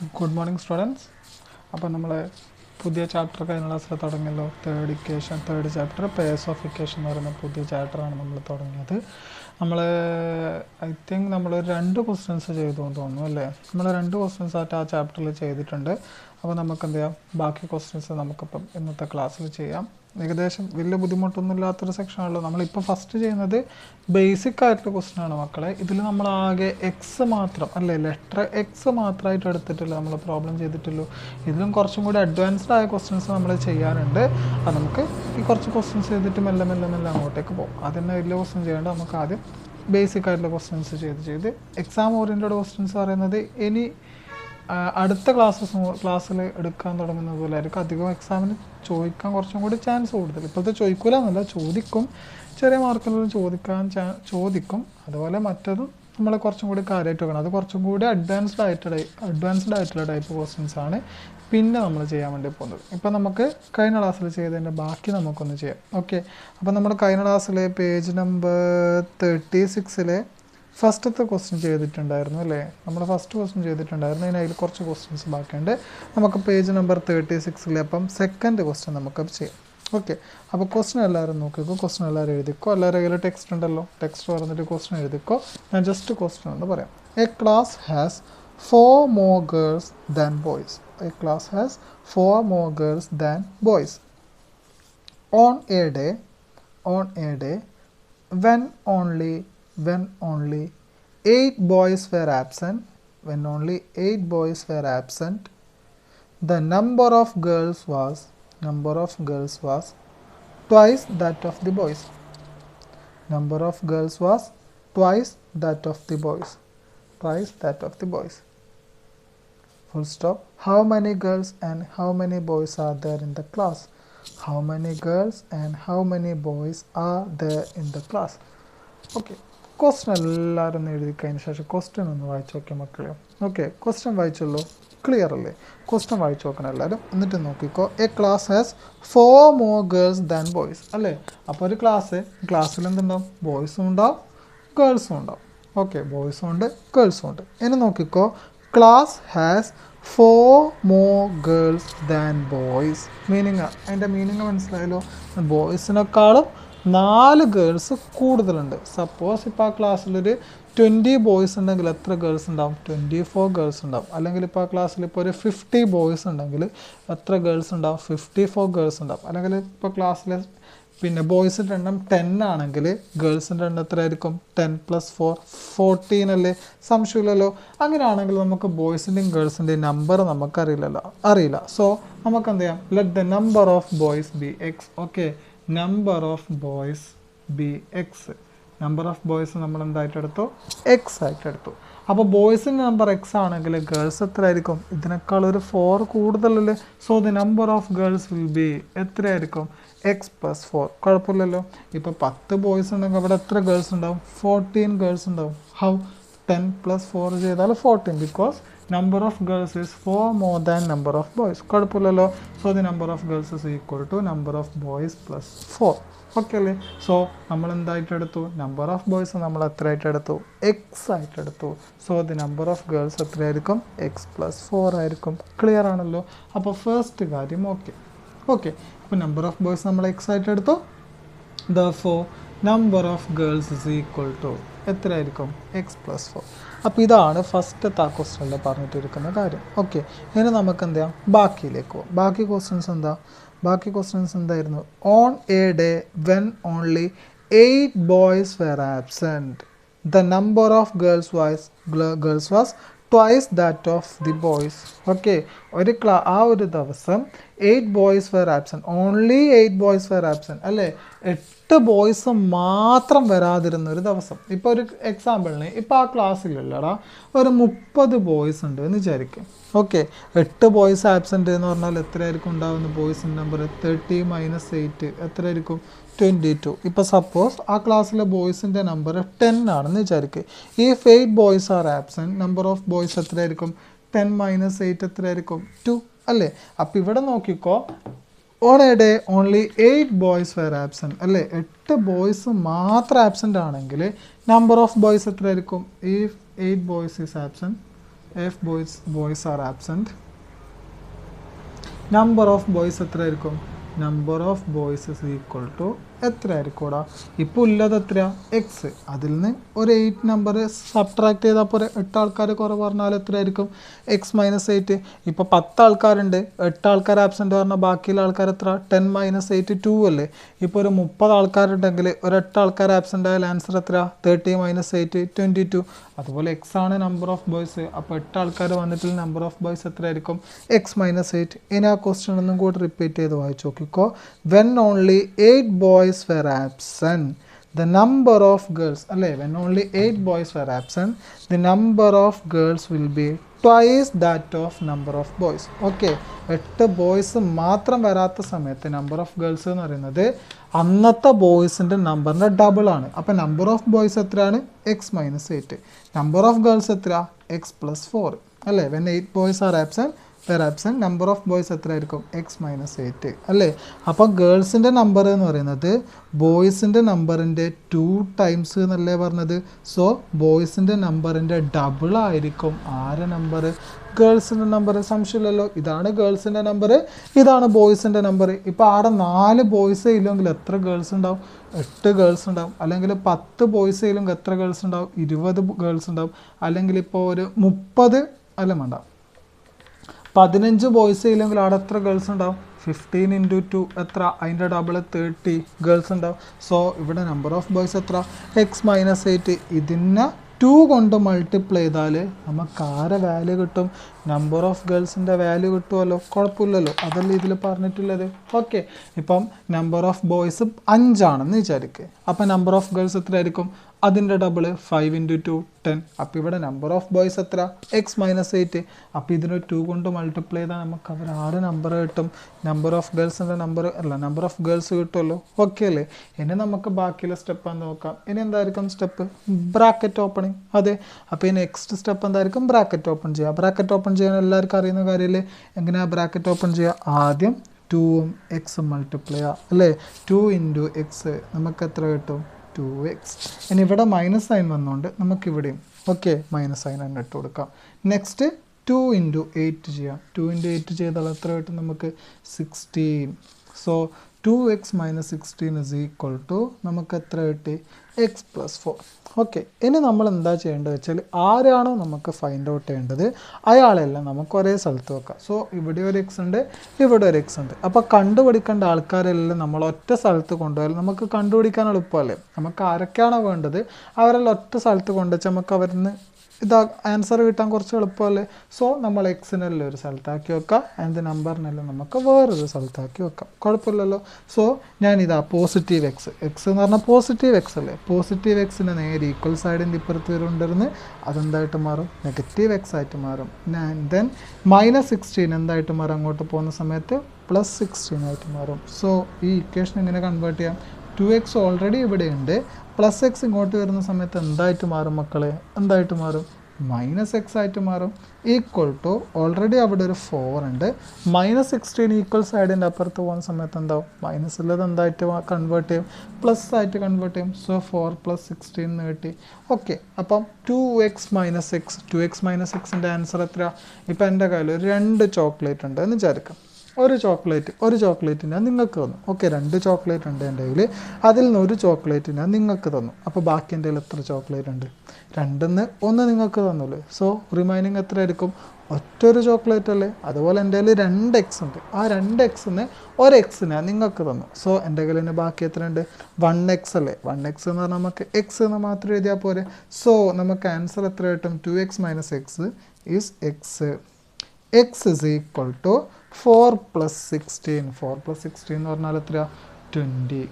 Good morning, students. അപ്പോൾ നമ്മൾ പുതിയ ചാപ്റ്റർ കഴിഞ്ഞ ക്ലാസ്സിൽ തുടങ്ങിയല്ലോ. Third chapter pairs of equation എന്ന് പറയുന്ന പുതിയ ചാപ്റ്ററാണ് നമ്മൾ തുടങ്ങിയത്. നമ്മൾ ഐ തിങ്ക് നമ്മൾ 2 ക്വസ്റ്റ്യൻസ് ചെയ്തു എന്ന് തോന്നുന്നു അല്ലേ. നമ്മൾ 2 ക്വസ്റ്റ്യൻസ് ആയിട്ട് ആ ചാപ്റ്ററിൽ ചെയ്തിട്ടുണ്ട്. അപ്പോൾ നമുക്ക് എന്ത് ചെയ്യാം, ബാക്കി ക്വസ്റ്റ്യൻസ് നമുക്കിപ്പം ഇന്നത്തെ ക്ലാസ്സിൽ ചെയ്യാം. ഏകദേശം വലിയ ബുദ്ധിമുട്ടൊന്നും ഇല്ലാത്തൊരു സെക്ഷനാണല്ലോ. നമ്മളിപ്പോൾ ഫസ്റ്റ് ചെയ്യുന്നത് ബേസിക് ആയിട്ടുള്ള ക്വസ്റ്റ്യൻ ആണ് മക്കളെ. ഇതിൽ നമ്മൾ ആകെ എക്സ് മാത്രം അല്ലേ, ലെറ്റർ എക്സ് മാത്രമായിട്ട് എടുത്തിട്ടില്ല, നമ്മൾ പ്രോബ്ലം ചെയ്തിട്ടുള്ളൂ. ഇതിലും കുറച്ചും കൂടി അഡ്വാൻസ്ഡ് ആയ ക്വസ്റ്റ്യൻസ് നമ്മൾ ചെയ്യാനുണ്ട്. അത് നമുക്ക് ഈ കുറച്ച് ക്വസ്റ്റ്യൻസ് ചെയ്തിട്ട് മെല്ലെ അങ്ങോട്ടേക്ക് പോകും. അതിന് വലിയ ക്വസ്റ്റ്യൻ ചെയ്യേണ്ട, നമുക്ക് ആദ്യം ബേസിക് ആയിട്ടുള്ള ക്വസ്റ്റ്യൻസ് ചെയ്ത് എക്സാം ഓറിയൻറ്റഡ് ക്വസ്റ്റ്യൻസ് പറയുന്നത് ഇനി അടുത്ത ക്ലാസ്സിൽ എടുക്കാൻ തുടങ്ങുന്നത് പോലെ ആയിരിക്കും. അധികം എക്സാമിന് ചോദിക്കാൻ കുറച്ചും കൂടി ചാൻസ് കൂടുതൽ. ഇപ്പോഴത്തെ ചോദിക്കില്ല എന്നല്ല, ചോദിക്കും, ചെറിയ മാർക്കിലും ചോദിക്കും. അതുപോലെ മറ്റതും നമ്മൾ കുറച്ചും കൂടി കാര്യമായിട്ട് വെക്കണം. അത് കുറച്ചും കൂടി അഡ്വാൻസ്ഡ് ആയിട്ടുള്ള ടൈപ്പ് ക്വസ്റ്റ്യൻസ് ആണ് പിന്നെ നമ്മൾ ചെയ്യാൻ വേണ്ടി പോകുന്നത്. ഇപ്പം നമുക്ക് കഴിഞ്ഞ ക്ലാസ്സിൽ ചെയ്തതിൻ്റെ ബാക്കി നമുക്കൊന്ന് ചെയ്യാം. ഓക്കെ, അപ്പം നമ്മൾ കഴിഞ്ഞ ക്ലാസ്സിൽ പേജ് നമ്പർ 36 ഫസ്റ്റത്തെ ക്വസ്റ്റ്യൻ ചെയ്തിട്ടുണ്ടായിരുന്നു അല്ലേ. നമ്മൾ ഫസ്റ്റ് ക്വസ്റ്റ്യൻ ചെയ്തിട്ടുണ്ടായിരുന്നു. അതിൽ കുറച്ച് ക്വസ്റ്റ്യൻസ് ബാക്കിയുണ്ട്. നമുക്ക് പേജ് നമ്പർ 36 അപ്പം സെക്കൻഡ് ക്വസ്റ്റ്യൻ നമുക്ക് ചെയ്യാം. ഓക്കെ, അപ്പോൾ ക്വസ്റ്റ്യൻ എല്ലാവരും നോക്കിക്കോ, ക്വസ്റ്റ്യൻ എല്ലാവരും എഴുതിക്കോ. എല്ലാവരും കയ്യിൽ ടെക്സ്റ്റ് ഉണ്ടല്ലോ, ടെക്സ്റ്റ് പറഞ്ഞിട്ട് ക്വസ്റ്റ്യൻ എഴുതിക്കോ. ഞാൻ ജസ്റ്റ് ക്വസ്റ്റ്യൻ എന്ന് പറയാം. A class has 4 more girls than boys. A class has 4 more girls than boys. On a day, when only 8 boys were absent, the number of girls was twice that of the boys. Number of girls was twice that of the boys. Full stop. How many girls and how many boys are there in the class? How many girls and how many boys are there in the class? Okay, question എല്ലാവരും എഴുതി കഴിഞ്ഞ ശേഷം question ഒന്ന് വായിച്ചു നോക്കിയ മക്കളെ. Okay, question വായിച്ചല്ലോ, clear അല്ലേ? Question വായിച്ചു നോക്കണം എല്ലാവരും. എന്നിട്ട് നോക്കിക്കോ. A class has 4 more girls than boys അല്ലേ. അപ്പോൾ ഒരു ക്ലാസ്സിൽ എന്തുണ്ടാവും? ബോയ്സും ഉണ്ടാവും, ഗേൾസും ഉണ്ടാവും. ഓക്കെ, ബോയ്സും ഉണ്ട്, ഗേൾസും ഉണ്ട്. ഇനി നോക്കിക്കോ. Class has 4 more girls than boys. അതിൻ്റെ മീനിങ് മനസ്സിലായല്ലോ. ബോയ്സിനേക്കാളും 4 ഗേൾസ് കൂടുതലുണ്ട്. സപ്പോസ് ഇപ്പോൾ ആ ക്ലാസ്സിലൊരു 20 ബോയ്സ് ഉണ്ടെങ്കിൽ എത്ര ഗേൾസ് ഉണ്ടാവും? 24 ഗേൾസ് ഉണ്ടാവും. അല്ലെങ്കിൽ ഇപ്പോൾ ആ ക്ലാസ്സിൽ ഇപ്പോൾ ഒരു 50 ബോയ്സ് ഉണ്ടെങ്കിൽ എത്ര ഗേൾസ് ഉണ്ടാവും? 54 ഗേൾസ് ഉണ്ടാവും. അല്ലെങ്കിൽ ഇപ്പോൾ ക്ലാസ്സിൽ പിന്നെ ബോയ്സിൻ്റെ എണ്ണം 10 ആണെങ്കിൽ ഗേൾസിൻ്റെ എണ്ണം എത്ര ആയിരിക്കും? 10 + 4 14 അല്ലേ? സംശയമില്ലല്ലോ. അങ്ങനെയാണെങ്കിൽ നമുക്ക് ബോയ്സിൻ്റെയും ഗേൾസിൻ്റെയും നമ്പർ അറിയില്ല. സോ നമുക്ക് എന്ത് ചെയ്യാം? Let the number of boys B X. Okay, number of boys B X. Number of boys നമ്മൾ എന്തായിട്ട് എടുത്തു? എക്സ് ആയിട്ട് എടുത്തു. അപ്പോൾ ബോയ്സിൻ്റെ നമ്പർ എക്സ് ആണെങ്കിൽ ഗേൾസ് എത്ര ആയിരിക്കും? ഇതിനേക്കാൾ ഒരു 4 കൂടുതലല്ലേ. So the number of girls will be എത്രയായിരിക്കും? എക്സ് + 4. കുഴപ്പമില്ലല്ലോ. ഇപ്പോൾ 10 ബോയ്സ് ഉണ്ടെങ്കിൽ അവിടെ എത്ര ഗേൾസ് ഉണ്ടാവും? 14 ഗേൾസ് ഉണ്ടാവും. ഹൗ? 10 + 4 ചെയ്താൽ 14, because number of girls is 4 more than number of boys. കുഴപ്പമില്ലല്ലോ. So the number of girls is equal to number of boys + 4. Okay അല്ലേ? സോ നമ്മൾ എന്തായിട്ട് എടുത്തു? നമ്പർ ഓഫ് ബോയ്സ് നമ്മൾ എത്രയായിട്ട് എടുത്തു? എക്സ് ആയിട്ട് എടുത്തു. So the number of girls എത്രയായിരിക്കും? എക്സ് + 4 ആയിരിക്കും. ക്ലിയർ ആണല്ലോ. അപ്പോൾ ഫസ്റ്റ് കാര്യം ഓക്കെ. അപ്പോൾ നമ്പർ ഓഫ് ബോയ്സ് നമ്മൾ എക്സ് ആയിട്ട് എടുത്തു. Therefore, number of girls is equal to എത്രയായിരിക്കും? എക്സ് + 4. അപ്പോൾ ഇതാണ് ഫസ്റ്റത്തെ ആ ക്വസ്റ്റ്യനിൽ പറഞ്ഞിട്ടിരിക്കുന്ന കാര്യം. ഓക്കെ, ഇനി നമുക്ക് എന്ത് ചെയ്യാം? ബാക്കിയിലേക്ക് പോകാം. ബാക്കി ക്വസ്റ്റ്യൻസ് എന്തായിരുന്നു? On a day when only 8 boys were absent, the number of girls was twice that of the boys. Okay, ആ ഒരു ദിവസം 8 boys were absent. Only 8 boys were absent അല്ലേ. 8 ബോയ്സ് മാത്രം വരാതിരുന്ന ഒരു ദിവസം. ഇപ്പോൾ ഒരു എക്സാമ്പിളിന് ഇപ്പോൾ ആ ക്ലാസ്സിലല്ലടാ ഒരു 30 ബോയ്സ് ഉണ്ട് എന്ന് വിചാരിക്കും. ഓക്കെ, 8 ബോയ്സ് ആബ്സെൻ്റ് എന്ന് പറഞ്ഞാൽ എത്രയായിരിക്കും ഉണ്ടാകുന്ന ബോയ്സിൻ്റെ നമ്പർ? 30 - 8 എത്രയായിരിക്കും? 22. ഇപ്പോൾ സപ്പോസ് ആ ക്ലാസ്സിലെ ബോയ്സിൻ്റെ നമ്പർ 10 ആണെന്ന് വിചാരിക്കുക. If 8 boys are absent, number of boys എത്രയായിരിക്കും? 10 - 8 എത്രയായിരിക്കും? 2 അല്ലേ. അപ്പോൾ ഇവിടെ നോക്കിക്കോ. On a day only 8 boys were absent അല്ലേ. 8 ബോയ്സ് മാത്രം ആബ്സെൻ്റ് ആണെങ്കിൽ നമ്പർ ഓഫ് ബോയ്സ് എത്രയായിരിക്കും? If 8 boys is absent, if boys are absent, number of boys എത്ര ആയിരിക്കും? number of boys is equal to എത്ര ആയിരിക്കും ഇവിടെ? ഇപ്പോൾ ഉള്ളത് എത്രയാ? എക്സ്. അതിൽ നിന്ന് ഒരു 8 നമ്പർ സബ്ട്രാക്ട് ചെയ്താൽ പോലെ 8 ആൾക്കാർ കുറവ് പറഞ്ഞാൽ എത്ര ആയിരിക്കും? X minus 8. ഇപ്പോൾ 10 ആൾക്കാരുണ്ട്, 8 ആൾക്കാർ ആബ്സെൻറ്റ് പറഞ്ഞാൽ ബാക്കിയുള്ള ആൾക്കാർ എത്ര? 10 മൈനസ് 8 2 അല്ലേ? ഇപ്പോൾ ഒരു 30 ആൾക്കാരുണ്ടെങ്കിൽ ഒരു 8 ആൾക്കാർ ആബ്സെൻ്റ് ആയാൽ ആൻസർ എത്ര? 30 മൈനസ് 8 22. അതുപോലെ എക്സ് ആണ് നമ്പർ ഓഫ് ബോയ്സ്. അപ്പോൾ 8 ആൾക്കാർ വന്നിട്ടുള്ള നമ്പർ ഓഫ് ബോയ്സ് എത്ര ആയിരിക്കും? X minus 8. ഇനി ആ ക്വസ്റ്റ്യൻ ഒന്നും കൂടി റിപ്പീറ്റ് ചെയ്ത് വായിച്ചു നോക്കിക്കോ. When only 8 boys were absent, the number of girls, അല്ലേ, when only 8 boys were absent, the number of girls will be twice that of number of boys. Okay, 8 boys മാത്രം വരാത്ത സമയത്ത് നമ്പർ ഓഫ് ഗേൾസ് എന്ന് പറയുന്നത് അന്നത്തെ ബോയ്സിൻ്റെ നമ്പറിൻ്റെ double ആണ്. അപ്പോൾ നമ്പർ ഓഫ് ബോയ്സ് എത്രയാണ്? X minus 8. Number of girls എത്ര? എക്സ് പ്ലസ് 4 അല്ലേ? When 8 boys are absent, number of boys എത്ര ആയിരിക്കും? എക്സ് മൈനസ് 8 അല്ലേ? അപ്പോൾ ഗേൾസിൻ്റെ നമ്പർ എന്ന് പറയുന്നത് ബോയ്സിൻ്റെ നമ്പറിൻ്റെ 2 ടൈംസ് എന്നല്ലേ പറഞ്ഞത്? സോ ബോയ്സിൻ്റെ നമ്പറിൻ്റെ ഡബിൾ ആയിരിക്കും ആരെ നമ്പർ? ഗേൾസിൻ്റെ നമ്പർ. സംശയമില്ലല്ലോ. ഇതാണ് ഗേൾസിൻ്റെ നമ്പർ, ഇതാണ് ബോയ്സിൻ്റെ നമ്പർ. ഇപ്പോൾ ആടെ 4 ബോയ്സേ ഇല്ലെങ്കിൽ എത്ര ഗേൾസ് ഉണ്ടാവും? 8 ഗേൾസ് ഉണ്ടാവും. അല്ലെങ്കിൽ 10 ബോയ്സേ ഇല്ലെങ്കിൽ എത്ര ഗേൾസ് ഉണ്ടാവും? 20 ഗേൾസ് ഉണ്ടാവും. അല്ലെങ്കിൽ ഇപ്പോൾ ഒരു 30 അല്ല വേണ്ട 15 ബോയ്സ് ഇല്ലെങ്കിൽ അവിടെ എത്ര ഗേൾസ് ഉണ്ടാവും? 15 × 2 എത്ര? അതിൻ്റെ ഡബിൾ 30 ഗേൾസ് ഉണ്ടാവും. സോ ഇവിടെ നമ്പർ ഓഫ് ബോയ്സ് എത്ര? X minus 8. ഇതിനെ 2 കൊണ്ട് മൾട്ടിപ്ലൈ ചെയ്താൽ നമുക്ക് ആരെ വാല്യൂ കിട്ടും? നമ്പർ ഓഫ് ഗേൾസിൻ്റെ വാല്യൂ കിട്ടുമല്ലോ. കുഴപ്പമില്ലല്ലോ, അതല്ലേ ഇതിൽ പറഞ്ഞിട്ടുള്ളത്. ഓക്കെ, ഇപ്പം നമ്പർ ഓഫ് ബോയ്സ് 5 ആണെന്ന് വിചാരിക്കുക. അപ്പം നമ്പർ ഓഫ് ഗേൾസ് എത്ര ആയിരിക്കും? അതിൻ്റെ ഡബിൾ 5 × 2 10. അപ്പോൾ ഇവിടെ നമ്പർ ഓഫ് ബോയ്സ് എത്ര? X minus 8. അപ്പോൾ ഇതിന് 2 കൊണ്ട് മൾട്ടിപ്ലൈ ചെയ്താൽ നമുക്ക് അവർ ആറ് നമ്പർ കിട്ടും. നമ്പർ ഓഫ് ഗേൾസിൻ്റെ നമ്പർ അല്ല, നമ്പർ ഓഫ് ഗേൾസ് കിട്ടുമല്ലോ. ഓക്കെ അല്ലേ? ഇനി നമുക്ക് ബാക്കിയുള്ള സ്റ്റെപ്പ് എന്ന് നോക്കാം. ഇനി എന്തായിരിക്കും സ്റ്റെപ്പ്? Bracket opening. അതെ, അപ്പോൾ ഈ നെക്സ്റ്റ് സ്റ്റെപ്പ് എന്തായിരിക്കും? ബ്രാക്കറ്റ് ഓപ്പൺ ചെയ്യുക. ബ്രാക്കറ്റ് ഓപ്പൺ ചെയ്യാൻ എല്ലാവർക്കും അറിയുന്ന കാര്യമല്ലേ? എങ്ങനെയാണ് ബ്രാക്കറ്റ് ഓപ്പൺ ചെയ്യുക? ആദ്യം 2ഉം എക്സും മൾട്ടിപ്ലൈ ചെയ്യുക അല്ലേ? 2 × എക്സ് നമുക്ക് എത്ര കിട്ടും? 2x. ഇനി ഇവിടെ മൈനസ് സൈൻ വന്നുകൊണ്ട് നമുക്കിവിടെയും ഓക്കെ മൈനസ് സൈൻ തന്നെ ഇട്ട് കൊടുക്കാം. നെക്സ്റ്റ് 2 × 8 ചെയ്യാം. 2 × 8 ചെയ്താൽ എത്ര കിട്ടും നമുക്ക്? 16. സോ 2x - 16 = നമുക്ക് എത്ര കിട്ടി? X plus 4. ഓക്കെ, ഇനി നമ്മൾ എന്താ ചെയ്യേണ്ടത് വെച്ചാൽ ആരാണോ നമുക്ക് ഫൈൻഡ് ഔട്ട് ചെയ്യേണ്ടത് അയാളെല്ലാം നമുക്ക് ഒരേ സ്ഥലത്ത് വെക്കാം. സോ ഇവിടെ ഒരു എക്സ് ഉണ്ട്, ഇവിടെ ഒരു എക്സ് ഉണ്ട്. അപ്പോൾ കണ്ടുപിടിക്കേണ്ട ആൾക്കാരെല്ലാം നമ്മൾ ഒറ്റ സ്ഥലത്ത് കൊണ്ടുപോയാൽ നമുക്ക് കണ്ടുപിടിക്കാൻ എളുപ്പമല്ലേ? നമുക്ക് ആരൊക്കെയാണോ വേണ്ടത് അവരെല്ലാം ഒറ്റ സ്ഥലത്ത് കൊണ്ടുവച്ചാൽ നമുക്ക് അവരിന്ന് ഇതാ ആൻസർ കിട്ടാൻ കുറച്ച് എളുപ്പമല്ലേ? സോ നമ്മൾ എക്സിനെല്ലാം ഒരു സ്ഥലത്താക്കി വെക്കാം, ആൻഡ് നമ്പറിനെല്ലാം നമുക്ക് വേറൊരു സ്ഥലത്താക്കി വെക്കാം. കുഴപ്പമില്ലല്ലോ. സോ ഞാനിതാ പോസിറ്റീവ് എക്സ് എന്ന് പറഞ്ഞാൽ പോസിറ്റീവ് എക്സ് അല്ലേ? പോസിറ്റീവ് എക്സിന് നേരെ ഈക്വൽ സൈഡിൻ്റെ ഇപ്പുറത്ത് വരുന്നുണ്ടെന്ന് അതെന്തായിട്ട് മാറും? നെഗറ്റീവ് എക്സ് ആയിട്ട് മാറും. ദെൻ -16 എന്തായിട്ട് മാറും? അങ്ങോട്ട് പോകുന്ന സമയത്ത് +16 ആയിട്ട് മാറും. സോ ഈ ഇക്വേഷൻ എങ്ങനെ കൺവേർട്ട് ചെയ്യാം? 2x ഓൾറെഡി ഇവിടെ ഉണ്ട്, +x ഇങ്ങോട്ട് വരുന്ന സമയത്ത് എന്തായിട്ട് മാറും മക്കളെ? എന്തായിട്ട് മാറും? -x ആയിട്ട് മാറും. = ഓൾറെഡി അവിടെ ഒരു 4 ഉണ്ട്, -16 ഈക്വൽ സൈഡിൻ്റെ അപ്പുറത്ത് പോകുന്ന സമയത്ത് എന്താവും? മൈനസ് ഉള്ളത് എന്തായിട്ട് കൺവേർട്ട് ചെയ്യും? പ്ലസ് ആയിട്ട് കൺവേർട്ട് ചെയ്യും. സോ 4 + 16 എന്ന് കിട്ടി. ഓക്കെ, അപ്പം 2x - xൻ്റെ ആൻസർ എത്ര? ഇപ്പം എൻ്റെ കയ്യിൽ ഒരു 2 ചോക്ലേറ്റ് ഉണ്ട് എന്ന് വിചാരിക്കാം. ഒരു ചോക്ലേറ്റ് ഞാൻ നിങ്ങൾക്ക് തന്നു. ഓക്കെ, 2 ചോക്ലേറ്റ് ഉണ്ട് എൻ്റെ കയ്യിൽ, അതിൽ നിന്ന് ഒരു ചോക്ലേറ്റ് ഞാൻ നിങ്ങൾക്ക് തന്നു. അപ്പോൾ ബാക്കി എൻ്റെ കയ്യിൽ എത്ര ചോക്ലേറ്റ് ഉണ്ട്? 2ന്ന് 1 നിങ്ങൾക്ക് തന്നുള്ളൂ. സോ റിമൈനിങ് എത്ര ആയിരിക്കും? ഒറ്റൊരു ചോക്ലേറ്റ് അല്ലേ? അതുപോലെ എൻ്റെ കയ്യിൽ 2x ഉണ്ട്, ആ 2xന്ന് ഒരു x ഞാൻ നിങ്ങൾക്ക് തന്നു. സോ എൻ്റെ കയ്യിൽ ബാക്കി എത്ര ഉണ്ട്? 1x അല്ലേ? 1x എന്ന് പറഞ്ഞാൽ നമുക്ക് x എന്ന് മാത്രം എഴുതിയാൽ പോരെ. സോ നമുക്ക് ആൻസർ എത്ര കിട്ടും? 2x - x is x. x = 4 + 16. 4 + 16 എന്ന് പറഞ്ഞാൽ എത്ര? 20.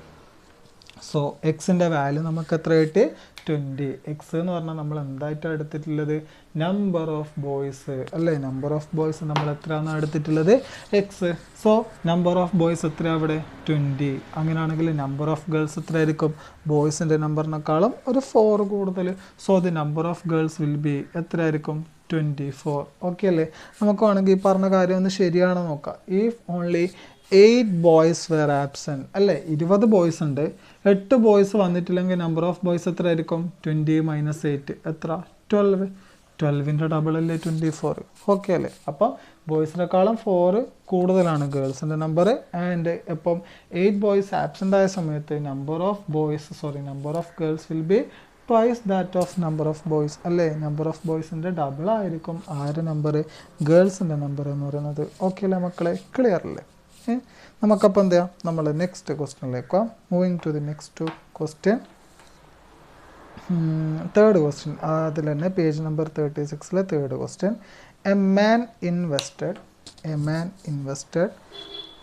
സോ എക്സിൻ്റെ വാല്യൂ നമുക്ക് എത്ര കിട്ടി? 20. എക്സ് എന്ന് പറഞ്ഞാൽ നമ്മൾ എന്തായിട്ടാണ് എടുത്തിട്ടുള്ളത്? നമ്പർ ഓഫ് ബോയ്സ് അല്ലേ? നമ്പർ ഓഫ് ബോയ്സ് നമ്മൾ എത്രയാണ് എടുത്തിട്ടുള്ളത്? X. So number of boys എത്ര അവിടെ? 20. അങ്ങനെയാണെങ്കിൽ നമ്പർ ഓഫ് ഗേൾസ് എത്ര ആയിരിക്കും? ബോയ്സിൻ്റെ നമ്പറിനേക്കാളും ഒരു 4 കൂടുതൽ. So the number of girls will be എത്ര ആയിരിക്കും? 24. ഓക്കെ അല്ലേ? നമുക്ക് വേണമെങ്കിൽ ഈ പറഞ്ഞ കാര്യം ഒന്ന് ശരിയാണോ നോക്കാം. If only 8 boys were absent അല്ലേ? 20 ബോയ്സ് ഉണ്ട്, 8 ബോയ്സ് വന്നിട്ടില്ലെങ്കിൽ നമ്പർ ഓഫ് ബോയ്സ് എത്ര ആയിരിക്കും? 20 - 8 എത്ര? 12. 12ൻ്റെ ഡബിൾ അല്ലേ 24. ഓക്കെ അല്ലേ? അപ്പം ബോയ്സിനേക്കാളും 4 കൂടുതലാണ് ഗേൾസിൻ്റെ നമ്പർ. ആൻഡ് ഇപ്പം 8 ബോയ്സ് ആബ്സെൻ്റ് ആയ സമയത്ത് number of girls will be twice that of number of boys അല്ലേ? നമ്പർ ഓഫ് ബോയ്സിൻ്റെ ഡബിൾ ആയിരിക്കും ആരുടെ നമ്പർ? ഗേൾസിൻ്റെ നമ്പർ എന്ന് പറയുന്നത്. ഓക്കെ അല്ലേ മക്കളെ? ക്ലിയർ അല്ലേ? നമുക്കപ്പോൾ എന്ത് ചെയ്യാം? നമ്മൾ നെക്സ്റ്റ് ക്വസ്റ്റ്യനിലേക്ക് പോകാം. Moving to the next question. Third question അതിൽ തന്നെ page number 36 third question. A man invested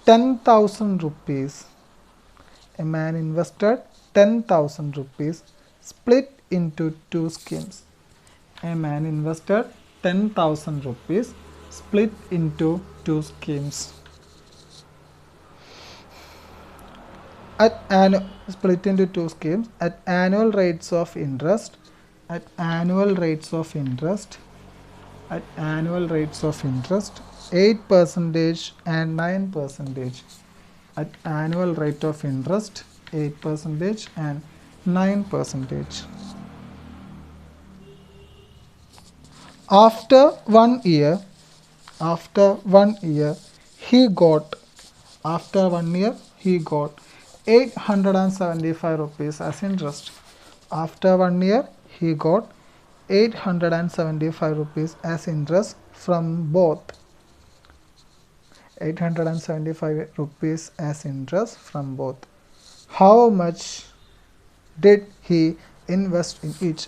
10,000 rupees. A man invested 10,000 rupees split into 2 schemes. A man invested 10,000 rupees split into 2 schemes. Split into 2 schemes at annual rates of interest. At annual rates of interest 8% and 9%. At annual rate of interest 8% and 9%. After 1 year he got 875 rupees as interest. After 1 year he got 875 rupees as interest from both. 875 rupees as interest from both. How much did he invest in each?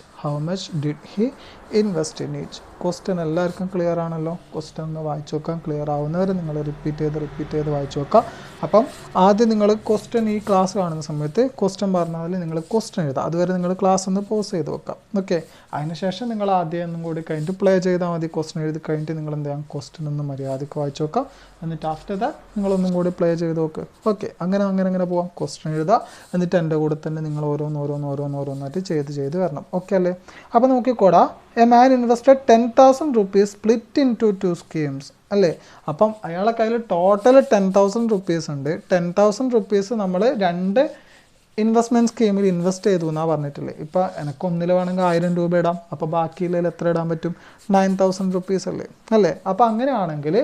Question എല്ലാവർക്കും clear ആണല്ലോ? Question ഒന്ന് വായിച്ചു നോക്കാം. Clear ആവുന്നവരെ നിങ്ങൾ repeat ചെയ്ത് വായിച്ചു നോക്കാം. അപ്പം ആദ്യം നിങ്ങൾ ക്വസ്റ്റ്യൻ ഈ ക്ലാസ് കാണുന്ന സമയത്ത് ക്വസ്റ്റ്യൻ പറഞ്ഞാൽ നിങ്ങൾ ക്വസ്റ്റ്യൻ എഴുതാം. അതുവരെ നിങ്ങൾ ക്ലാസ് ഒന്ന് പോസ് ചെയ്ത് വെക്കാം. ഓക്കെ, അതിനുശേഷം നിങ്ങൾ ആദ്യം ഒന്നും കൂടി കഴിഞ്ഞിട്ട് പ്ലേ ചെയ്താൽ മതി. ക്വസ്റ്റ്യൻ എഴുതി കഴിഞ്ഞിട്ട് നിങ്ങൾ എന്ത് ചെയ്യാം? ക്വസ്റ്റ്യൻ ഒന്ന് മര്യാദയ്ക്ക് വായിച്ചു നോക്കാം. എന്നിട്ട് ആഫ്റ്റർ ദാറ്റ് നിങ്ങളൊന്നും കൂടി പ്ലേ ചെയ്ത് നോക്ക്. ഓക്കെ, അങ്ങനെ പോവാം. ക്വസ്റ്റ്യൻ എഴുതാം. എന്നിട്ട് എൻ്റെ കൂടെ തന്നെ നിങ്ങൾ ഓരോന്നായിട്ട് ചെയ്ത് വരണം. ഓക്കെ അല്ലേ? അപ്പോൾ നോക്കിക്കോടാ. A man invested 10,000 rupees split into 2 schemes അല്ലേ? അപ്പം അയാളെ കയ്യിൽ ടോട്ടൽ 10,000 rupees ഉണ്ട്. 10,000 rupees നമ്മൾ 2 ഇൻവെസ്റ്റ്മെൻറ്റ് സ്കീമിൽ ഇൻവെസ്റ്റ് ചെയ്തു എന്നാണ് പറഞ്ഞിട്ടില്ലേ? ഇപ്പോൾ എനിക്ക് ഒന്നിൽ വേണമെങ്കിൽ 1000 രൂപ ഇടാം. അപ്പോൾ ബാക്കിയുള്ളതിൽ എത്ര ഇടാൻ പറ്റും? 9,000 rupees അല്ലേ? അപ്പോൾ അങ്ങനെയാണെങ്കിൽ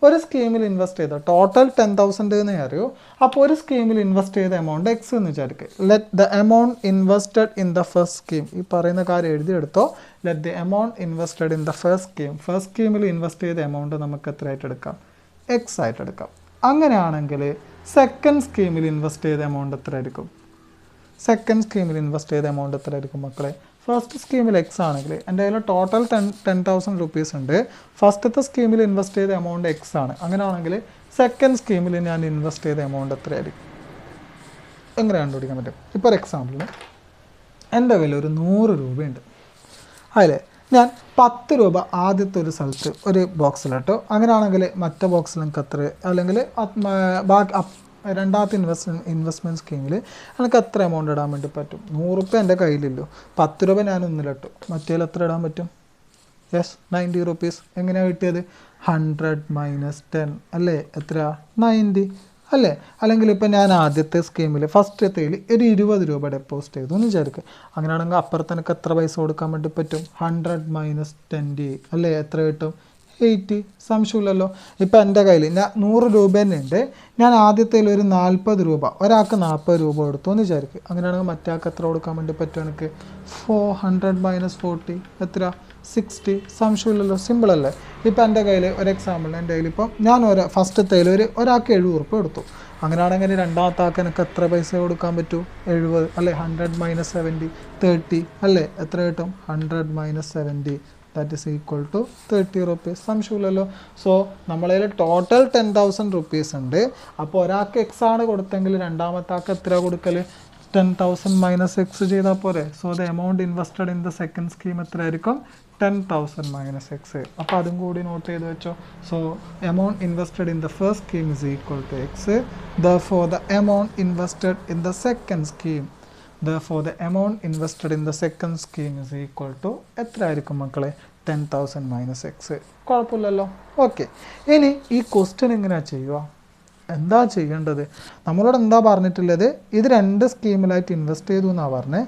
ഒരു സ്കീമിൽ ഇൻവെസ്റ്റ് ചെയ്ത ടോട്ടൽ 10,000 എന്ന് അറിയൂ. അപ്പോൾ ഒരു സ്കീമിൽ ഇൻവെസ്റ്റ് ചെയ്ത എമൗണ്ട് എക്സ് എന്ന് വിചാരിക്കുക. Let the amount invested in the first scheme. ഈ പറയുന്ന കാര്യം എഴുതിയെടുത്തോ. Let the amount invested in the first സ്കീമിൽ ഇൻവെസ്റ്റ് ചെയ്ത എമൗണ്ട് നമുക്ക് എത്രയായിട്ട് എടുക്കാം? എക്സ് ആയിട്ട് എടുക്കാം. അങ്ങനെയാണെങ്കിൽ സെക്കൻഡ് സ്കീമിൽ ഇൻവെസ്റ്റ് ചെയ്ത എമൗണ്ട് എത്രയായിരിക്കും? മക്കളെ? ഫസ്റ്റ് സ്കീമിൽ എക്സ് ആണെങ്കിൽ എൻ്റെ കയ്യിൽ ടോട്ടൽ 10,000 rupees ഉണ്ട്. ഫസ്റ്റത്തെ സ്കീമിൽ ഇൻവെസ്റ്റ് ചെയ്ത എമൗണ്ട് എക്സ് ആണ്. അങ്ങനെയാണെങ്കിൽ സെക്കൻഡ് സ്കീമിൽ ഞാൻ ഇൻവെസ്റ്റ് ചെയ്ത എമൗണ്ട് എത്രയായിരിക്കും? എങ്ങനെ കണ്ടുപിടിക്കാൻ പറ്റും? ഇപ്പോൾ ഒരു എക്സാമ്പിളിന് എൻ്റെ കയ്യിൽ ഒരു 100 രൂപയുണ്ട്. അതിൽ ഞാൻ 10 രൂപ ആദ്യത്തെ ഒരു സ്ഥലത്ത് ഒരു ബോക്സിലിട്ടു. അങ്ങനെയാണെങ്കിൽ മറ്റേ ബോക്സിൽ എനിക്ക് എത്ര, അല്ലെങ്കിൽ ബാക്കി രണ്ടാമത്തെ ഇൻവെസ്റ്റ്മെൻറ്റ് സ്കീമിൽ എനിക്ക് എത്ര എമൗണ്ട് ഇടാൻ വേണ്ടി പറ്റും? 100 രൂപ എൻ്റെ കയ്യിലില്ലോ. 10 രൂപ ഞാൻ ഒന്നിലിട്ടു. മറ്റേതിൽ എത്ര ഇടാൻ പറ്റും? Yes, 90 rupees. എങ്ങനെയാണ് കിട്ടിയത്? 100 - 10 അല്ലേ? എത്ര? 90 അല്ലേ? അല്ലെങ്കിൽ ഇപ്പോൾ ഞാൻ ആദ്യത്തെ സ്കീമിൽ ഫസ്റ്റത്തേൽ ഒരു 20 രൂപ ഡെപ്പോസിറ്റ് ചെയ്തു എന്ന് വിചാരിക്കുക. അങ്ങനെയാണെങ്കിൽ അപ്പുറത്ത് എനിക്ക് എത്ര പൈസ കൊടുക്കാൻ വേണ്ടി പറ്റും? 100 - 20 അല്ലേ? എത്ര കിട്ടും? 80. സംശയമില്ലല്ലോ. ഇപ്പോൾ എൻ്റെ കയ്യിൽ ഞാൻ 100 രൂപ തന്നെ ഉണ്ട്. ഞാൻ ആദ്യത്തേൽ ഒരു 40 രൂപ, ഒരാൾക്ക് 40 രൂപ കൊടുത്തു എന്ന് വിചാരിക്കുക. അങ്ങനെയാണെങ്കിൽ മറ്റേ ആൾക്ക് എത്ര കൊടുക്കാൻ വേണ്ടി പറ്റും? എനിക്ക് 400 - 40 എത്ര? 60. സംശയമില്ലല്ലോ. സിമ്പിൾ അല്ലേ? ഇപ്പോൾ എൻ്റെ കയ്യിൽ ഒരു എക്സാമ്പിൾ, എൻ്റെ കയ്യിൽ ഇപ്പം ഞാൻ ഫസ്റ്റത്തേൽ ഒരാൾക്ക് 70 രൂപ കൊടുത്തു. അങ്ങനെയാണെങ്കിൽ രണ്ടാമത്തെ ആൾക്ക് എനിക്ക് എത്ര പൈസ കൊടുക്കാൻ പറ്റും? 70 അല്ലേ? 100 - 70 30 അല്ലേ? എത്ര കിട്ടും? 100 - 70 that is equal to 30 rupees. സംശയമില്ലല്ലോ. So നമ്മളതിൽ ടോട്ടൽ 10,000 rupees ഉണ്ട്. അപ്പോൾ ഒരാൾക്ക് എക്സ് ആണ് കൊടുത്തെങ്കിൽ രണ്ടാമത്തെ ആൾക്ക് എത്ര കൊടുക്കൽ? 10,000 - x ചെയ്താൽ പോരെ? So the amount invested in the second scheme എത്ര ആയിരിക്കും? 10,000 - x. അപ്പോൾ അതും കൂടി നോട്ട് ചെയ്ത് വെച്ചോ. So amount invested in the first scheme is equal to X. Therefore the amount invested in the second scheme is equal to എത്ര ആയിരിക്കും മക്കളെ? 10,000 - x. കുഴപ്പമില്ലല്ലോ. ഓക്കെ, ഇനി ഈ ക്വസ്റ്റ്യൻ എങ്ങനെയാണ് ചെയ്യുക? എന്താ ചെയ്യേണ്ടത്? നമ്മളോട് എന്താ പറഞ്ഞിട്ടുള്ളത്? ഇത് 2 സ്കീമിലായിട്ട് ഇൻവെസ്റ്റ് ചെയ്തു എന്നാണ് പറഞ്ഞത്.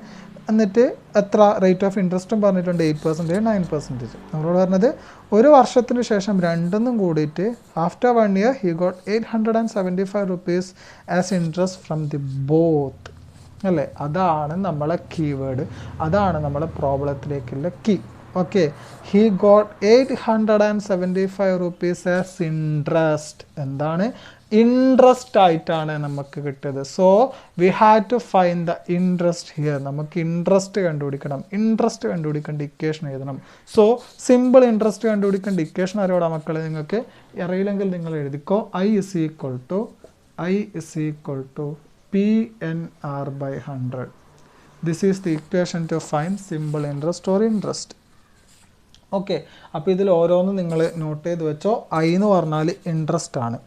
എന്നിട്ട് എത്ര റേറ്റ് ഓഫ് ഇൻട്രസ്റ്റും പറഞ്ഞിട്ടുണ്ട് 8% 9%. നമ്മളോട് പറഞ്ഞത് ഒരു വർഷത്തിന് ശേഷം രണ്ടെന്നും കൂടിയിട്ട് after 1 year he got 875 rupees as interest from the both അല്ലേ. അതാണ് നമ്മളെ കീവേഡ്, അതാണ് നമ്മളെ പ്രോബ്ലത്തിലേക്കുള്ള key. Okay, he got 875 rupees as interest. എന്താണ്? ഇൻട്രസ്റ്റ് ആയിട്ടാണ് നമുക്ക് കിട്ടിയത്. So we have to find the interest here. നമുക്ക് ഇൻട്രസ്റ്റ് കണ്ടുപിടിക്കണം. ഇൻട്രസ്റ്റ് കണ്ടുപിടിക്കേണ്ട ഇക്വേഷൻ എഴുതണം. സോ സിമ്പിൾ ഇൻട്രസ്റ്റ് കണ്ടുപിടിക്കേണ്ട ഇക്വേഷൻ ആരോടാ മക്കളെ? നിങ്ങൾക്ക് അറിയില്ലെങ്കിൽ നിങ്ങൾ എഴുതിക്കോ. I is equal to PNR by 100. This is the equation to find simple interest or interest. Okay, അപ്പോൾ ഇതിൽ ഓരോന്നും നിങ്ങൾ നോട്ട് ചെയ്ത് വെച്ചോ. I എന്ന് പറഞ്ഞാൽ ഇൻട്രസ്റ്റ് ആണ്.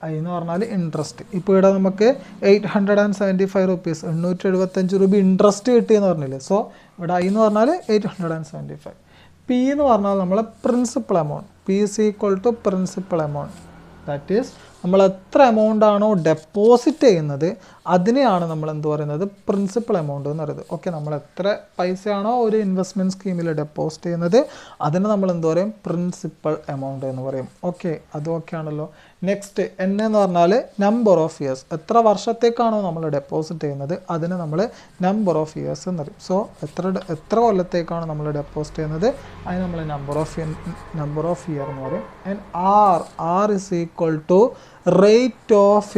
I എന്ന് പറഞ്ഞാൽ ഇൻട്രസ്റ്റ്. ഇപ്പോൾ ഇവിടെ നമുക്ക് 875 rupees 875 രൂപ ഇൻട്രസ്റ്റ് കിട്ടിയെന്ന് പറഞ്ഞില്ലേ. സോ ഇവിടെ I എന്ന് പറഞ്ഞാൽ 875. P എന്ന് പറഞ്ഞാൽ നമ്മളെ principal amount. P is equal to principal amount. That is നമ്മൾ എത്ര എമൗണ്ട് ആണോ ഡെപ്പോസിറ്റ് ചെയ്യുന്നത് അതിനെയാണ് നമ്മൾ എന്ത് പറയുന്നത്? പ്രിൻസിപ്പൽ എമൗണ്ട് എന്ന് പറയുന്നത്. ഓക്കെ, നമ്മൾ എത്ര പൈസയാണോ ഒരു ഇൻവെസ്റ്റ്മെൻറ്റ് സ്കീമിൽ ഡെപ്പോസിറ്റ് ചെയ്യുന്നത് അതിന് നമ്മൾ എന്ത് പറയും? പ്രിൻസിപ്പൽ എമൗണ്ട് എന്ന് പറയും. ഓക്കെ, അത് ഓക്കെ ആണല്ലോ. നെക്സ്റ്റ് N എന്ന് പറഞ്ഞാൽ നമ്പർ ഓഫ് ഇയേഴ്സ്. എത്ര വർഷത്തേക്കാണോ നമ്മൾ ഡെപ്പോസിറ്റ് ചെയ്യുന്നത് അതിന് നമ്മൾ നമ്പർ ഓഫ് ഇയേഴ്സ് എന്ന് പറയും. സോ എത്ര കൊല്ലത്തേക്കാണോ നമ്മൾ ഡെപ്പോസിറ്റ് ചെയ്യുന്നത് അതിന് നമ്മൾ നമ്പർ ഓഫ് ഇയർ എന്ന് പറയും. And R is equal to rate of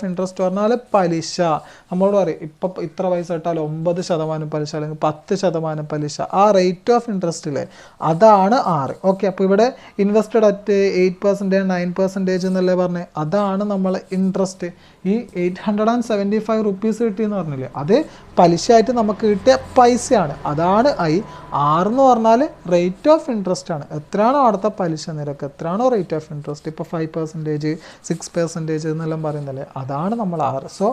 interest പറഞ്ഞാൽ പലിശ. നമ്മളോട് പറയും ഇപ്പം ഇത്ര പൈസ ഇട്ടാൽ 9% പലിശ അല്ലെങ്കിൽ 10% പലിശ. ആ റേറ്റ് ഓഫ് ഇൻട്രസ്റ്റിലെ അതാണ് R. ഓക്കെ, അപ്പോൾ ഇവിടെ ഇൻവെസ്റ്റഡ് അറ്റ് 8% 9% എന്നല്ലേ പറഞ്ഞത്? അതാണ് നമ്മൾ ഇൻട്രസ്റ്റ്. ഈ 875 rupees കിട്ടിയെന്ന് പറഞ്ഞില്ലേ, അത് പലിശയായിട്ട് നമുക്ക് കിട്ടിയ പൈസയാണ്. അതാണ് R എന്ന് പറഞ്ഞാൽ റേറ്റ് ഓഫ് ഇൻട്രസ്റ്റ് ആണ്. എത്രയാണോ അവിടുത്തെ പലിശ നിരക്ക്, എത്രയാണോ റേറ്റ് ഓഫ് ഇൻട്രസ്റ്റ്, ഇപ്പോൾ 5% 6% എന്നെല്ലാം പറയുന്നല്ലേ, അതാണ് നമ്മൾ R. So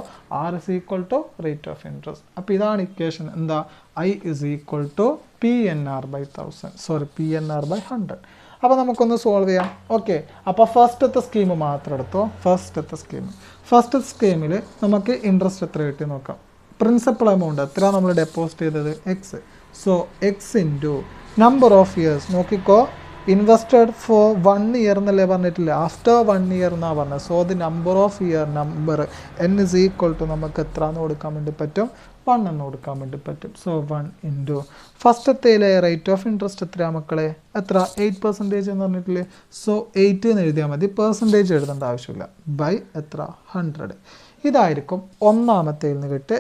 R is equal to rate of interest. അപ്പോൾ ഇതാണ് ഇക്വേഷൻ. എന്താ? I is equal to PNR by 100. അപ്പോൾ നമുക്കൊന്ന് സോൾവ് ചെയ്യാം. ഓക്കെ, അപ്പോൾ ഫസ്റ്റത്തെ സ്കീം മാത്രം എടുത്തോ. ഫസ്റ്റത്തെ സ്കീമിൽ നമുക്ക് ഇൻട്രസ്റ്റ് എത്ര കിട്ടി നോക്കാം. പ്രിൻസിപ്പൽ എമൗണ്ട് എത്ര നമ്മൾ ഡെപ്പോസിറ്റ് ചെയ്തത്? X. So X into number of years. നോക്കിക്കോ, ഇൻവെസ്റ്റഡ് ഫോർ 1 year എന്നല്ലേ പറഞ്ഞിട്ടില്ല, ആഫ്റ്റർ 1 year എന്നാണ് പറഞ്ഞത്. So the number of year N is equal to നമുക്ക് എത്ര എന്ന് കൊടുക്കാൻ വേണ്ടി പറ്റും? 1 എന്ന് കൊടുക്കാൻ വേണ്ടി പറ്റും. സോ 1 ഇൻറ്റു ഫസ്റ്റത്തേലെ റേറ്റ് ഓഫ് ഇൻട്രസ്റ്റ് എത്രയാണ് മക്കളെ? എത്ര? 8% എന്ന് പറഞ്ഞിട്ടില്ലേ. സോ 8 എന്ന് എഴുതിയാൽ മതി, പെർസെൻറ്റേജ് എഴുതേണ്ട ആവശ്യമില്ല. ബൈ എത്ര? 100. ഇതായിരിക്കും ഒന്നാമത്തേൽ നിന്ന് കിട്ടിയ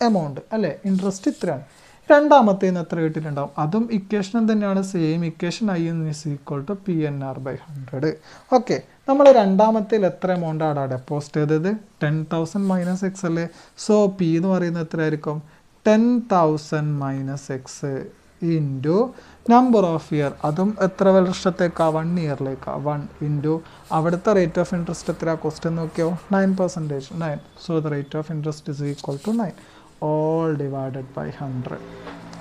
എമൗണ്ട് അല്ലേ, ഇൻട്രസ്റ്റ് ഇത്രയാണ്. രണ്ടാമത്തേന്ന് എത്ര കിട്ടിയിട്ടുണ്ടാവും? അതും ഇക്വേഷൻ തന്നെയാണ്, same equation. I is equal to PNR by 100. Okay, നമ്മൾ രണ്ടാമത്തേൽ എത്ര എമൗണ്ട് ആണ് ഡെപ്പോസിറ്റ് ചെയ്തത്? 10,000 മൈനസ് X അല്ലേ. സോ P എന്ന് പറയുന്നത് എത്രയായിരിക്കും? 10,000 minus X into number of year. അതും എത്ര വർഷത്തേക്കാണ്? 1 ഇയറിലേക്കാണ്. 1 ഇൻറ്റു അവിടുത്തെ റേറ്റ് ഓഫ് ഇൻട്രസ്റ്റ് എത്ര? ക്വസ്റ്റ്യൻ നോക്കിയോ, 9%. 9. So the rate of interest is equal to 9 all divided by 100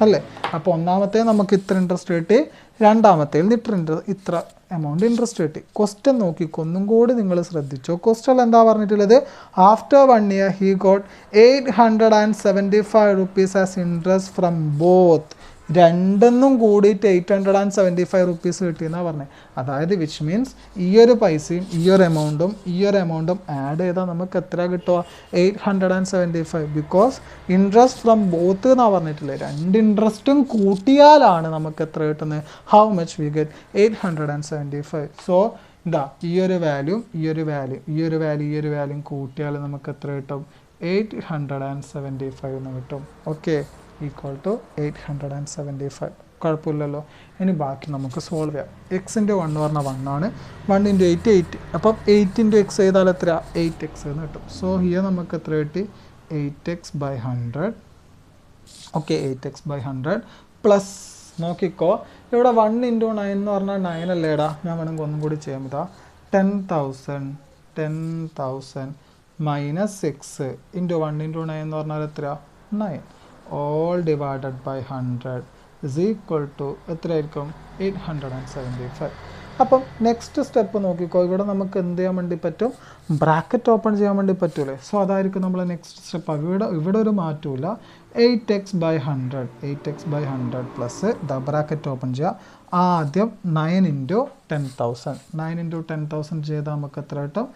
അല്ലേ. അപ്പോൾ ഒന്നാമത്തെ നമുക്ക് ഇത്ര ഇൻട്രസ്റ്റ് കിട്ടി, രണ്ടാമത്തേൽ ഇത്ര എമൗണ്ട് ഇൻട്രസ്റ്റ് കിട്ടി. ക്വസ്റ്റ്യൻ നോക്കിക്കോ, ഒന്നും കൂടി നിങ്ങൾ ശ്രദ്ധിച്ചോ. ക്വസ്റ്റ്യൻ എന്താ പറഞ്ഞിട്ടുള്ളത്? After 1 year he got 875 rupees as interest from both. രണ്ടെന്നും കൂടിയിട്ട് 875 rupees കിട്ടിയെന്നാണ് പറഞ്ഞത്. അതായത് വിച്ച് മീൻസ് ഈ ഒരു പൈസയും ഈ ഒരു എമൗണ്ടും ആഡ് ചെയ്താൽ നമുക്ക് എത്ര കിട്ടുക? 875. ബിക്കോസ് ഇൻട്രസ്റ്റ് ഫ്രം ബോത്ത് എന്നാണ് പറഞ്ഞിട്ടില്ലേ, രണ്ട് ഇൻട്രസ്റ്റും കൂട്ടിയാലാണ് നമുക്ക് എത്ര കിട്ടുന്നത്? How much we get? 875. So എന്താ, ഈ ഒരു വാല്യൂം കൂട്ടിയാൽ നമുക്ക് എത്ര കിട്ടും? 875 എന്ന് കിട്ടും. Okay, equal to 875. കുഴപ്പമില്ലല്ലോ. ഇനി ബാക്കി നമുക്ക് സോൾവ് ചെയ്യാം. എക്സിൻ്റെ 1 പറഞ്ഞാൽ 1 ആണ്. 1 ഇൻറ്റു 8 8. അപ്പം 8 ഇൻറ്റു എക്സ് ചെയ്താൽ എത്ര? 8x എന്ന് കിട്ടും. സോ ഹിയർ നമുക്ക് എത്ര കിട്ടി? 8x by 100. Okay, 8x by 100 plus നോക്കിക്കോ, ഇവിടെ 1 ഇൻറ്റു 9 എന്ന് പറഞ്ഞാൽ 9 അല്ലേടാ. ഞാൻ വേണമെങ്കിൽ ഒന്നും കൂടി ചെയ്യാം. ഇതാ 10,000 മൈനസ് 6 ഇൻറ്റു 1 ഇൻറ്റു 9 എന്ന് പറഞ്ഞാൽ എത്ര? 9 all divided by 100 is equal to എത്രയായിരിക്കും? 875. അപ്പം നെക്സ്റ്റ് സ്റ്റെപ്പ് നോക്കിക്കോ, ഇവിടെ നമുക്ക് എന്ത് ചെയ്യാൻ വേണ്ടി പറ്റും, ബ്രാക്കറ്റ് ഓപ്പൺ ചെയ്യാൻ വേണ്ടി പറ്റൂലേ. സോ അതായിരിക്കും നമ്മൾ നെക്സ്റ്റ് സ്റ്റെപ്പ്. ഇവിടെ ഒരു മാറ്റമില്ല. 8x/100 8x/100 plus bracket open ചെയ്യുക. ആദ്യം 9 × 10,000 9 × 10,000 ചെയ്താൽ നമുക്ക് എത്ര കിട്ടും,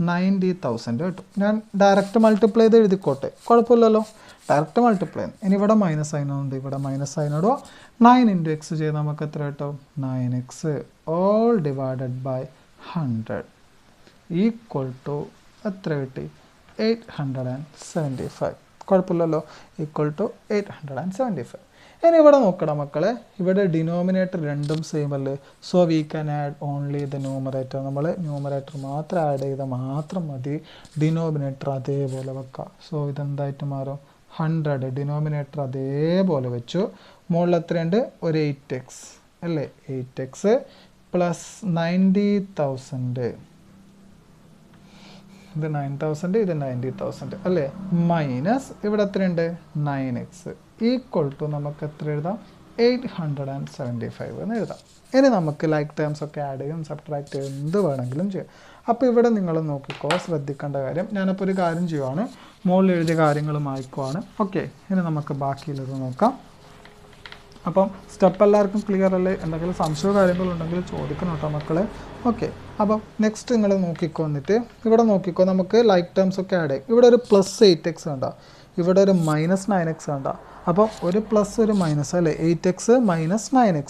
90,000 കിട്ടും. ഞാൻ ഡയറക്റ്റ് മൾട്ടിപ്ലൈ ചെയ്ത് എഴുതിക്കോട്ടെ, കുഴപ്പമില്ലല്ലോ, ഡയറക്റ്റ് മൾട്ടിപ്ലൈ. ഇനി ഇവിടെ മൈനസ് സൈനുണ്ട്, ഇവിടെ മൈനസ് സൈൻ ഇടുക. 9 × x ചെയ്താൽ നമുക്ക് എത്ര കിട്ടും, 9x all divided by 100 equal to എത്ര കിട്ടി, 875. കുഴപ്പമില്ലല്ലോ, ഈക്വൽ ടു 875. ഇനി ഇവിടെ നോക്കണം മക്കളെ, ഇവിടെ ഡിനോമിനേറ്റർ രണ്ടും സെയിം അല്ലേ. So we can add only the numerator. നമ്മൾ ന്യൂമറേറ്റർ മാത്രം ആഡ് ചെയ്താൽ മാത്രം മതി, ഡിനോമിനേറ്റർ അതേപോലെ വെക്കാം. സോ ഇതെന്തായിട്ട് മാറും, 100. ഡിനോമിനേറ്റർ അതേപോലെ വെച്ചു. മുകളിൽ എത്രയുണ്ട്, ഒരു 8x അല്ലേ, 8x പ്ലസ് 90,000, ഇത് 9,000, ഇത് 90,000 അല്ലേ, മൈനസ് ഇവിടെ എത്രയുണ്ട്, 9x ഈക്വൽ ടു നമുക്ക് എത്ര എഴുതാം, 875 എന്ന് എഴുതാം. ഇനി നമുക്ക് ലൈക്ക് ടേംസ് ഒക്കെ ആഡ് ചെയ്യും, സബ്ട്രാക്ട് ചെയ്യും, എന്ത് വേണമെങ്കിലും ചെയ്യാം. അപ്പോൾ ഇവിടെ നിങ്ങൾ നോക്കിക്കോ, ശ്രദ്ധിക്കേണ്ട കാര്യം, ഞാനപ്പോൾ ഒരു കാര്യം ചെയ്യുവാണ്, മുകളിൽ എഴുതിയ കാര്യങ്ങൾ മായ്ക്കുവാണ്. ഓക്കെ, ഇനി നമുക്ക് ബാക്കിയുള്ളത് നോക്കാം. അപ്പം സ്റ്റെപ്പ് എല്ലാവർക്കും ക്ലിയർ അല്ലേ? എന്തെങ്കിലും സംശയമോ കാര്യങ്ങളുണ്ടെങ്കിൽ ചോദിക്കണം കേട്ടോ മക്കളെ. ഓക്കെ, അപ്പം നെക്സ്റ്റ് നിങ്ങൾ നോക്കിക്കോ, എന്നിട്ട് ഇവിടെ നോക്കിക്കോ, നമുക്ക് ലൈക്ക് ടേംസ് ഒക്കെ ആഡ് ചെയ്യും. ഇവിടെ ഒരു പ്ലസ് 8x ഉണ്ടോ, ഇവിടെ ഒരു മൈനസ് 9x ഉണ്ടോ. അപ്പോൾ ഒരു പ്ലസ് ഒരു മൈനസ് അല്ലേ, 8x minus 9x.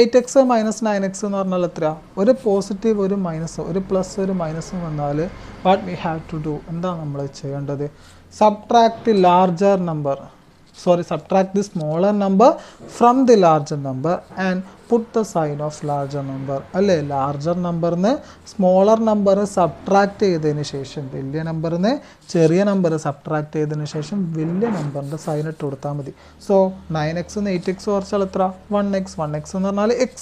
8x minus 9x എന്ന് പറഞ്ഞാൽ എത്രയാ, ഒരു പോസിറ്റീവ് ഒരു മൈനസ്, ഒരു പ്ലസ് ഒരു മൈനസ് വന്നാൽ what we have to do, എന്താ നമ്മൾ ചെയ്യേണ്ടത്, subtract the larger number, subtract the smaller number from the larger number and put the sign of larger number. അല്ലേ, ലാർജർ നമ്പറിന് സ്മോളർ നമ്പർ സബ്ട്രാക്ട് ചെയ്തതിന് ശേഷം വലിയ നമ്പറിന് ചെറിയ നമ്പർ സബ്ട്രാക്ട് ചെയ്തതിന് ശേഷം വലിയ നമ്പറിൻ്റെ സൈൻ ഇട്ട് കൊടുത്താൽ മതി. സോ 9x 8x കുറച്ചാൽ എത്ര, 1x എന്ന് പറഞ്ഞാൽ x,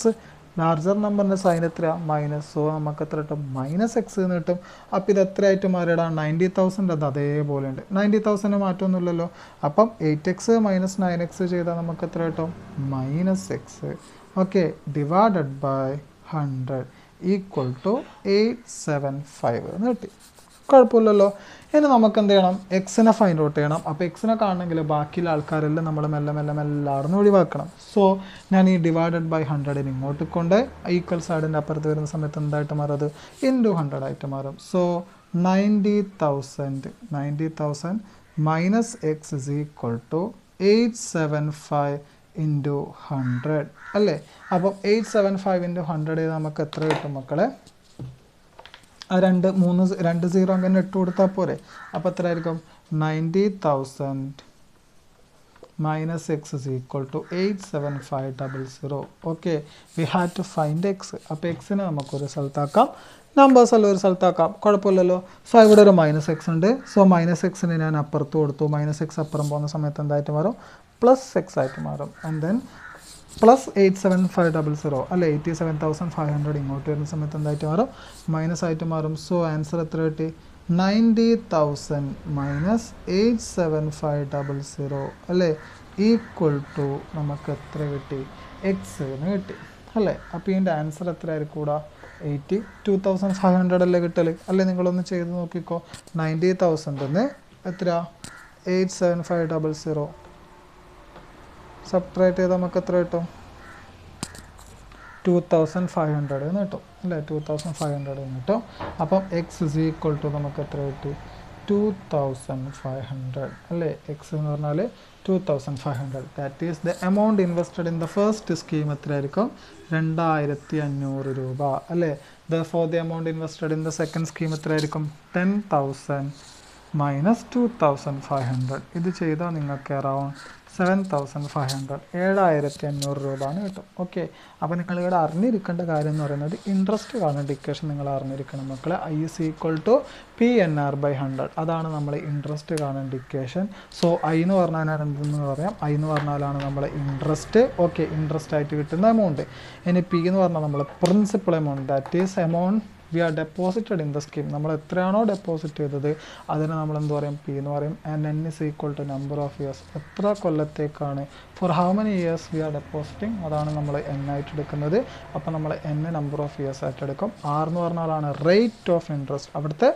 ലാർജർ നമ്പറിൻ്റെ സൈൻ എത്രയാ, മൈനസ്. സോ നമുക്ക് എത്ര കിട്ടും, -x എന്ന് കിട്ടും. അപ്പോൾ ഇത് എത്രയായിട്ട് മാറിയിടാം, 90,000. അത് അതേപോലെ ഉണ്ട്, 90,000 മാറ്റമൊന്നുമില്ലല്ലോ. അപ്പം 8x മൈനസ് 9x ചെയ്താൽ നമുക്ക് എത്ര കിട്ടും, -x. Okay, divided by 100 equal to 875 എന്ന് കിട്ടി. കുഴപ്പമില്ലല്ലോ. ഇനി നമുക്ക് എന്ത് ചെയ്യണം, എക്സിനെ ഫൈൻഡ് ഔട്ട് ചെയ്യണം. അപ്പോൾ എക്സിനെ കാണണമെങ്കിൽ ബാക്കിയുള്ള ആൾക്കാരെല്ലാം നമ്മൾ മെല്ലെ എല്ലാവരും ഒഴിവാക്കണം. സോ ഞാൻ ഈ ഡിവൈഡഡ് ബൈ 100 ഇങ്ങോട്ട് കൊണ്ട് ഈക്വൽ സൈഡിൻ്റെ അപ്പുറത്ത് വരുന്ന സമയത്ത് എന്തായിട്ട് മാറും, അത് ഇൻറ്റു 100 ആയിട്ട് മാറും. So 90,000 minus X is equal to 875 into 100 അല്ലേ. അപ്പം 875 ഇൻറ്റു 100 നമുക്ക് എത്ര കിട്ടും മക്കളെ, രണ്ട് 0 അങ്ങനെ ഇട്ട് കൊടുത്താൽ പോരെ. അപ്പോൾ എത്ര ആയിരിക്കും, 90,000 minus X is equal to 87500. Okay, we have to find X. അപ്പോൾ എക്സിനെ നമുക്കൊരു സ്ഥലത്താക്കാം, നമ്പേഴ്സ് എല്ലാം ഒരു സ്ഥലത്താക്കാം, കുഴപ്പമില്ലല്ലോ. സോ ഇവിടെ ഒരു -x ഉണ്ട്. സോ -xന് ഞാൻ അപ്പുറത്ത് കൊടുത്തു. -x അപ്പുറം പോകുന്ന സമയത്ത് എന്തായിട്ട് മാറും, +x ആയിട്ട് മാറും. ആൻഡ് ദെൻ പ്ലസ് 87500 അല്ലെ, 87,500 ഇങ്ങോട്ട് വരുന്ന സമയത്ത് എന്തായിട്ട് മാറും, മൈനസ് ആയിട്ട് മാറും. സോ ആൻസർ എത്ര കിട്ടി, 90,000 മൈനസ് 87500 അല്ലേ, ഈക്വൽ ടു നമുക്ക് എത്ര കിട്ടി, എക്സ് എന്ന് കിട്ടി അല്ലേ. അപ്പോൾ ഇതിൻ്റെ ആൻസർ എത്ര ആയിരിക്കും കൂടാ, 82,500 അല്ലേ കിട്ടല് അല്ലേ. നിങ്ങളൊന്ന് ചെയ്ത് നോക്കിക്കോ, 90,000 എത്ര, 87500 സബ്ട്രാക്ട് ചെയ്താൽ നമുക്ക് എത്ര കിട്ടും, 2500 എന്ന് കിട്ടും അല്ലേ, 2500 എന്ന് കിട്ടും. അപ്പം എക്സ് ഇസ് ഈക്വൽ ടു നമുക്ക് എത്ര കിട്ടി, 2500 അല്ലേ. എക്സ് എന്ന് പറഞ്ഞാൽ 2500. That is the amount invested in the first scheme എത്രയായിരിക്കും, 2500 രൂപ അല്ലേ. For the amount invested in the second scheme എത്രയായിരിക്കും, 10,000 മൈനസ് 2500. ഇത് ചെയ്താൽ നിങ്ങൾക്ക് അറൗണ്ട് 7,500 7,500 രൂപയാണ് കിട്ടും. ഓക്കെ, അപ്പോൾ നിങ്ങളിവിടെ അറിഞ്ഞിരിക്കേണ്ട കാര്യം എന്ന് പറയുന്നത് ഇൻട്രസ്റ്റ് കാണേണ്ട ഇക്വേഷൻ നിങ്ങൾ അറിഞ്ഞിരിക്കണം മക്കളെ. I is equal to PNR/100 അതാണ് നമ്മൾ ഇൻട്രസ്റ്റ് കാണേണ്ട ഇക്വേഷൻ. സോ I എന്ന് പറഞ്ഞാൽ എന്തെന്ന് പറയാം, I എന്ന് പറഞ്ഞാലാണ് നമ്മളെ ഇൻട്രസ്റ്റ്. ഓക്കെ, ഇൻട്രസ്റ്റ് ആയിട്ട് കിട്ടുന്ന എമൗണ്ട്. ഇനി P എന്ന് പറഞ്ഞാൽ നമ്മൾ principal amount, that is amount we are deposited in the scheme. നമ്മൾ എത്രയാണോ ഡെപ്പോസിറ്റ് ചെയ്തത് അതിന് നമ്മൾ എന്ത് പറയും, പി എന്ന് പറയും. And N is equal to number of years, എത്ര കൊല്ലത്തേക്കാണ്, for how many years we are depositing, അതാണ് നമ്മൾ എൻ ആയിട്ട് എടുക്കുന്നത്. അപ്പോൾ നമ്മൾ എൻ നമ്പർ ഓഫ് ഇയേഴ്സ് ആയിട്ട് എടുക്കും. ആർ എന്ന് പറഞ്ഞാലാണ് റേറ്റ് ഓഫ് ഇൻട്രസ്റ്റ്, അവിടുത്തെ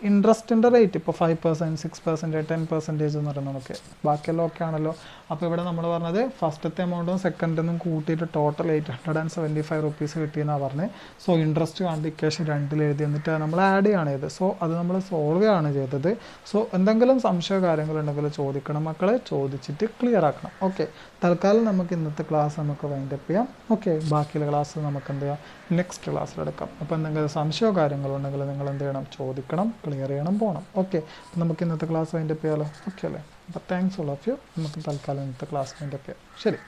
ഇൻട്രസ്റ്റിൻ്റെ റേറ്റ്. ഇപ്പോൾ 5%, 6%, 10% എന്ന് പറയുന്നത് നമുക്ക് ബാക്കിയെല്ലാം ഓക്കെ ആണല്ലോ. അപ്പോൾ ഇവിടെ നമ്മൾ പറഞ്ഞത് ഫസ്റ്റത്തെ എമൗണ്ടും സെക്കൻഡൊന്നും കൂട്ടിയിട്ട് ടോട്ടൽ 875 റുപ്പീസ് കിട്ടിയെന്നാണ് പറഞ്ഞത്. സോ ഇൻട്രസ്റ്റ് കണ്ട് ഇക്വേഷൻ 2 എഴുതി, എന്നിട്ട് നമ്മൾ ആഡ് ചെയ്യാണ് ചെയ്തത്. സോ അത് നമ്മൾ സോൾവ് ആണ് ചെയ്തത്. സോ എന്തെങ്കിലും സംശയ കാര്യങ്ങളുണ്ടെങ്കിൽ ചോദിക്കണം മക്കളെ, ചോദിച്ചിട്ട് ക്ലിയർ ആക്കണം. ഓക്കെ, തൽക്കാലം നമുക്ക് ഇന്നത്തെ ക്ലാസ് നമുക്ക് വൈൻഡപ്പ് ചെയ്യാം. ഓക്കെ, ബാക്കിയുള്ള ക്ലാസ് നമുക്ക് എന്ത് ചെയ്യാം, നെക്സ്റ്റ് ക്ലാസ്സിലെടുക്കാം. അപ്പോൾ എന്തെങ്കിലും സംശയമോ കാര്യങ്ങളുണ്ടെങ്കിൽ നിങ്ങൾ എന്ത് ചെയ്യണം, ചോദിക്കണം, ക്ലിയർ ചെയ്യണം, പോകണം. ഓക്കെ, അപ്പോൾ നമുക്ക് ഇന്നത്തെ ക്ലാസ് വൈൻഡപ്പ് ചെയ്യാമല്ലോ. ഓക്കെ അല്ലേ? അപ്പോൾ താങ്ക്സ് ഓൾ ഓഫ് യു. നമുക്ക് തൽക്കാലം ഇന്നത്തെ ക്ലാസ് വൈൻഡപ്പ് ചെയ്യാം. ശരി.